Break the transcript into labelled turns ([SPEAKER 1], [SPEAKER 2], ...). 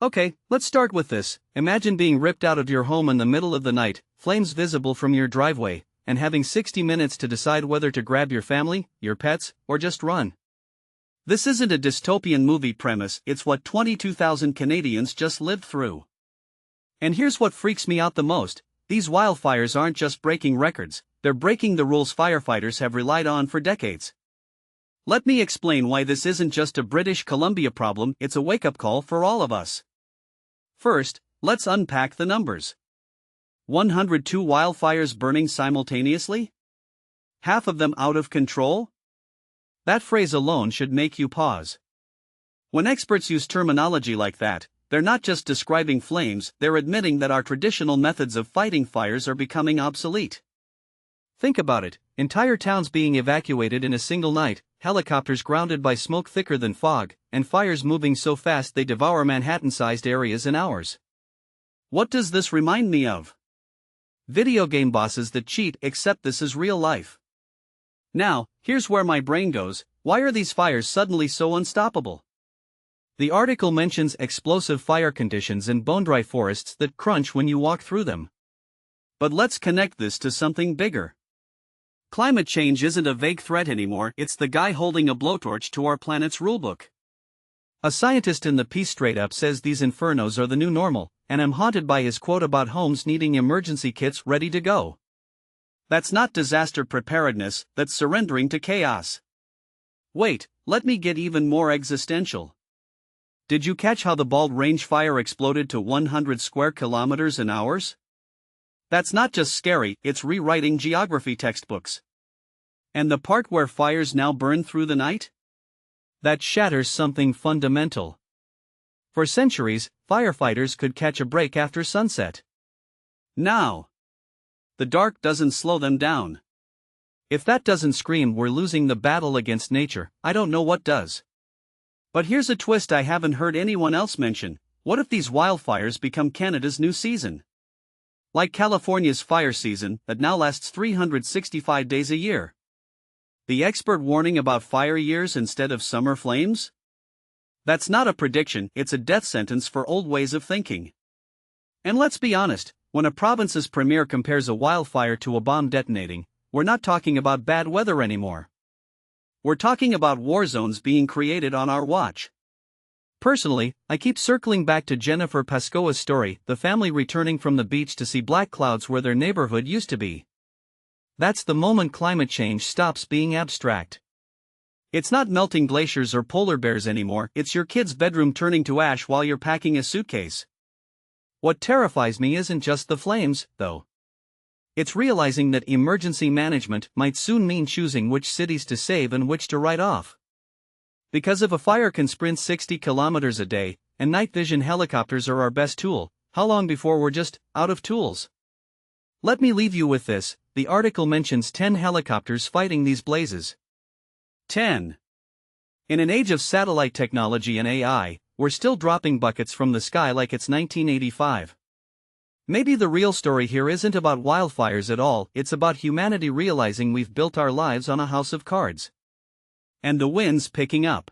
[SPEAKER 1] Okay, let's start with this. Imagine being ripped out of your home in the middle of the night, flames visible from your driveway, and having 60 minutes to decide whether to grab your family, your pets, or just run. This isn't a dystopian movie premise, it's what 22,000 Canadians just lived through. And here's what freaks me out the most: these wildfires aren't just breaking records, they're breaking the rules firefighters have relied on for decades. Let me explain why this isn't just a British Columbia problem, it's a wake-up call for all of us. First, let's unpack the numbers. 102 wildfires burning simultaneously? Half of them out of control? That phrase alone should make you pause. When experts use terminology like that, they're not just describing flames, they're admitting that our traditional methods of fighting fires are becoming obsolete. Think about it: entire towns being evacuated in a single night, helicopters grounded by smoke thicker than fog, and fires moving so fast they devour Manhattan-sized areas in hours. What does this remind me of? Video game bosses that cheat, except this is real life. Now, here's where my brain goes: why are these fires suddenly so unstoppable? The article mentions explosive fire conditions and bone-dry forests that crunch when you walk through them. But let's connect this to something bigger. Climate change isn't a vague threat anymore, it's the guy holding a blowtorch to our planet's rulebook. A scientist in the piece straight up says these infernos are the new normal, and I'm haunted by his quote about homes needing emergency kits ready to go. That's not disaster preparedness, that's surrendering to chaos. Wait, let me get even more existential. Did you catch how the Bald Range fire exploded to 100 square kilometers in hours? That's not just scary, it's rewriting geography textbooks. And the part where fires now burn through the night? That shatters something fundamental. For centuries, firefighters could catch a break after sunset. Now, the dark doesn't slow them down. If that doesn't scream we're losing the battle against nature, I don't know what does. But here's a twist I haven't heard anyone else mention: what if these wildfires become Canada's new season? Like California's fire season, that now lasts 365 days a year. The expert warning about fire years instead of summer flames? That's not a prediction, it's a death sentence for old ways of thinking. And let's be honest, when a province's premier compares a wildfire to a bomb detonating, we're not talking about bad weather anymore. We're talking about war zones being created on our watch. Personally, I keep circling back to Jennifer Pascoa's story, the family returning from the beach to see black clouds where their neighborhood used to be. That's the moment climate change stops being abstract. It's not melting glaciers or polar bears anymore, it's your kid's bedroom turning to ash while you're packing a suitcase. What terrifies me isn't just the flames, though. It's realizing that emergency management might soon mean choosing which cities to save and which to write off. Because if a fire can sprint 60 kilometers a day, and night vision helicopters are our best tool, how long before we're just out of tools? Let me leave you with this: the article mentions 10 helicopters fighting these blazes. 10. In an age of satellite technology and AI, we're still dropping buckets from the sky like it's 1985. Maybe the real story here isn't about wildfires at all, it's about humanity realizing we've built our lives on a house of cards. And the wind's picking up.